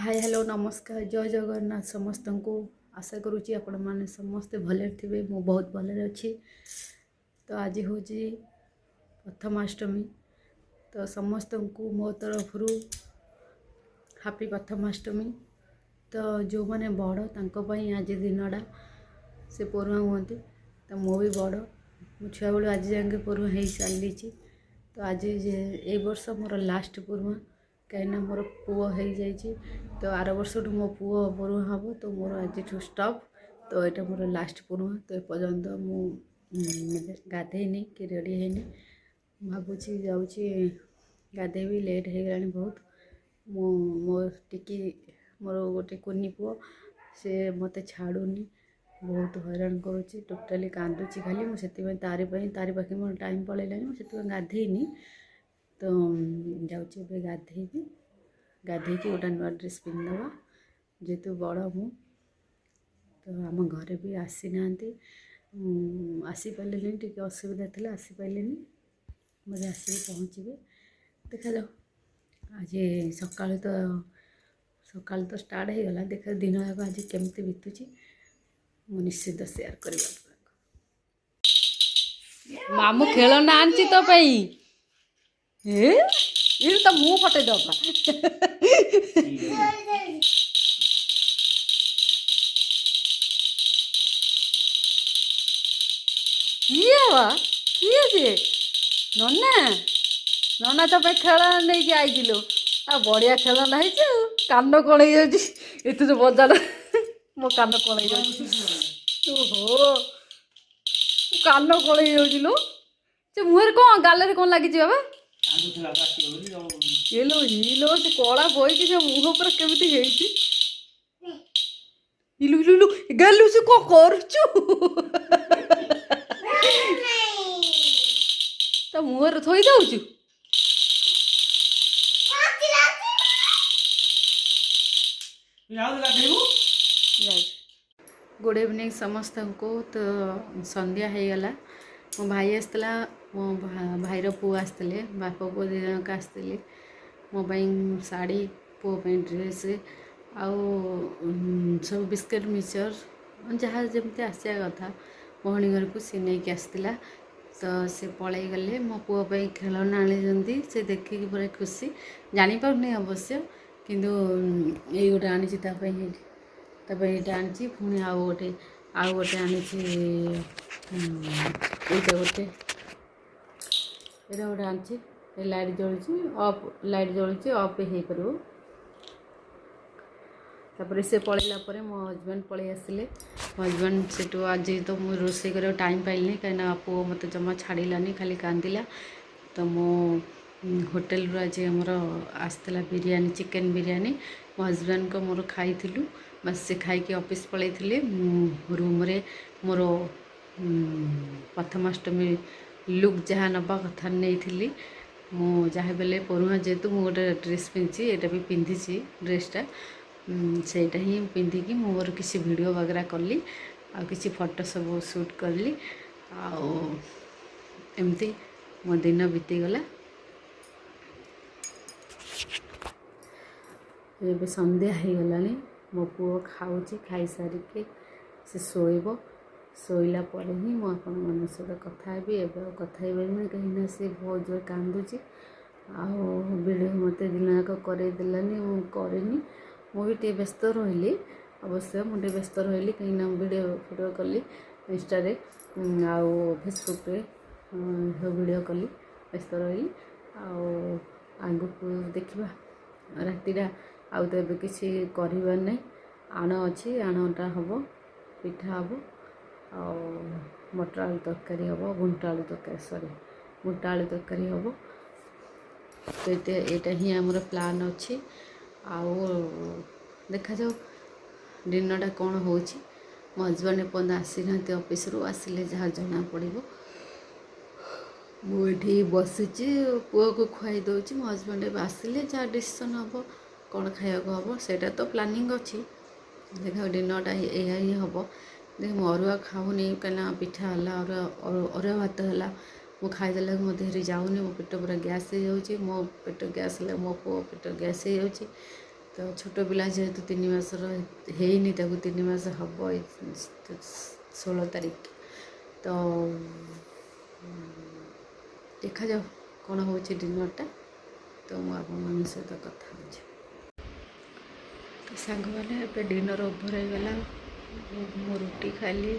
Hi hello नमस्कार जय जगन्नाथ समस्त को आशा करुँची आपण मैंने समस्ते भले थे मु बहुत भले अच्छी। तो आज हूँ प्रथमाष्टमी तो समस्त को मो तरफ हैप्पी प्रथमाष्टमी। तो जो मैंने बड़ तांकों आज दिनटा से परुआ हमें तो मु भी बड़ मो छुआ बेलू आज जाके परुआ हो सारी। तो आज ये वर्ष मोर लास्ट परुआ कहीं मोर पुओ हो जाइए। तो आर वर्ष मो पुओ परुआ हम तो मोर आज स्टॉप। तो यहाँ मोर लास्ट परुआ तो एपर्यंत मु गाधेनी कि रेडी हैनी भावुची जाऊँगी गाधेबी लेट हो गलानी बहुत। मो टिकी मोर गोटे कुनी पुओ से मत छाड़ूनी बहुत हैरान करुच्ची टोटाली कांदुची खाली मुझे तारी पाखे मोर टाइम पलैलानी मुझे गाधेनी। तो जाऊँगी गाधेबी गाधे कि गोटे नुआ ड्रेस पिंधवा जेहेतु बड़ मु तो आम घरे भी आसी ना आसीपारे टी असुविधा थी आसीपारे मुझे आसिक पहुँचे देखा जाओ आज सका तो स्टार्ट हो गला देखा दिन जाक आज केमती बीतुची मु निश्चित शेयर कर मामू खेलना आनी तो ये तो मुँह फटे दबा किए नना नना तो खेलना नहीं आईलु आ बढ़िया खेलना है कान कण ये तो बजार मो कान कण ओहो कान कण लु मुहर कौन गाल कौन लगी बाबा हेलो हिलो से कला बोई से मुह पर केमती हिलु हिलु गलु से को करछु तो मुहर थोई दउछु गुड इवनिंग समस्त को। तो संध्या हो गला मो भाई आसला मो भाईर पु आसते बाप पु दी जनक आसते मो शाढ़ी पुओं ड्रेस आउ सब बिस्किट मिक्सचर जहाँ जमती आसा कथा भौणी घर को सी नहीं आसला। तो से पलि गले मो पुओं खेलना आनी से देखिकी पूरा खुशी जापारे अवश्य किंतु ये गोटे आनी यहाँ आनी पुणी आउ गोटे आनी गोटे ये गोटे आनी लाइट जलुची अफ लाइट जलुची अफ हो पार तापर से पलैला मो हजबैंड पलि आसिले मो हजबैंड से आज तो मुझे रोसे कर टाइम पाइलनी कहीं पुओ मत जमा छाड़ानी खाली कांदिला। तो मो होटेल रू आज आमर आसला बिरयानी चिकेन बिरयानी मो हजबैंड को मोर खाई बस से खाई ऑफिस पलि रूम रे मोर प्रथमाष्टमी लुक जहाँ नवा कथा नहीं मु जहाँ बेले परुआ जेहेतु मु गोटे ड्रेस पिंधि यहाँ भी पिंधि ड्रेसटा सेटा ही पिंधिकी मोर किसी वीडियो वगैरह कली आ किसी फोटो सब शूट कली एमती मो दिन बीतीगला। ये संध्या हो गलानी मो पुओ खाऊँ खाई सारिके से शोब शोला पर ही मुझे सहित कथा हे कथा कहीं से बहुत जोर कांदुची वीडियो मत दिन जाक करदेलानी मुझे मुझे व्यस्त रही अवश्य मुझे व्यस्त रही कहीं वीडियो फोटो कली इंस्टा आउ फेसबुक वीडियो कली व्यस्त रही आग को देखा रातिटा आउ तो ए किसी करार नहीं आण अच्छी आणटा हम पिठा हम मटर आलू तरकारी हम बुंट आलू तरकारी सॉरी बुंट आलू तरकारी हम। तो यहाँ ही आमर प्लान अच्छी आउ देखा जाओ दिनटा कौन हो मो हजबैंड एपर्त आसी ना ऑफिस रू आसिले जहाँ जना पड़ो मुझे बसी पुओ को खुआई दूसरी मो हजबैंड आसिले जहाँ डिसीजन हम कौन खाया हम सेटा तो प्लानिंग अच्छी देखा दिनटा या ही हम देख मो अरुआ खाऊनी कहीं पिठा है अरुआ भात है मु खाईदेला मो देहरे जाऊनी मो पेट पूरा गैस हो जाऊँगी मो पेट गैस है मो पुओ पेट गैस हो जाऊँगी तो छोट पिला जेहेतु 3 मासर ହେଇନି ତାକୁ 3 ମାସ ହେବ 16 तारीख तो ଦେଖାଯାଉ କ'ଣ ହେଉଛି ଡିନର୍ଟା। ତ ମୁଁ ଆପଣମାନଙ୍କ ସହିତ କଥା ହେଉଛି। ତ ସାଙ୍ଗମାନେ ଏବେ ଡିନର୍ ଓଭର୍ ହେଇଗଲା। ମୁଁ ରୁଟି ଖାଇଲି,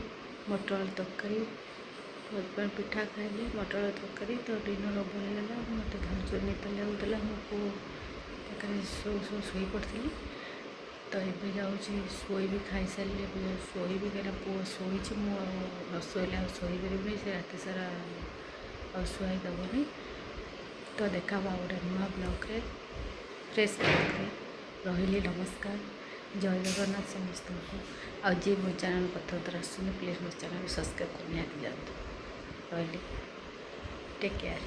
ମଟର ଆଳୁ ତରକାରୀ, ହଜବେଣ୍ଡ ପିଠା ଖାଇଲି, ମଟର ଆଳୁ ତରକାରୀ। ତ ଡିନର୍ ଓଭର୍ ହେଇଗଲା। ମୋତେ ଧୈର୍ଯ୍ୟ ନିଦ ଲାଗୁଥିଲା, ମୋ ପୁଅ ପାଖରେ ଶୋଇପଡ଼ିଥିଲି। ତ ଏବେ ଯାଉଛି ଶୋଇବି, ଖାଇସାରିଲି ଏବେ ଶୋଇବି, କାହିଁକିନା ପୁଅ ଶୋଇଛି। ମୁଁ ଆଉ ନ ଶୋଇଲେ ଆଉ ଶୋଇପାରିବିନି, ସେ ରାତି ସାରା ଆଉ ଶୁଆଇ ଦେବନି। ତ ଦେଖା ଆଉ ଗୋଟେ ନୂଆ ବ୍ଲଗ୍ରେ, ଫ୍ରେଶ୍ ବ୍ଲଗ୍ରେ। ରହିଲି, ନମସ୍କାର, ଜୟ ଜଗନ୍ନାଥ ସମସ୍ତଙ୍କୁ। ଆଉ ଯିଏ ମୋ ଚ୍ୟାନେଲ୍ ପ୍ରଥମ ଥର ଆସୁଛନ୍ତି ପ୍ଲିଜ୍ ମୋ ଚ୍ୟାନେଲ୍ ସବସ୍କ୍ରାଇବ୍ କରି ନିହାତି ଯାଆନ୍ତୁ। ରହିଲି, ଟେକ୍ କେୟାର।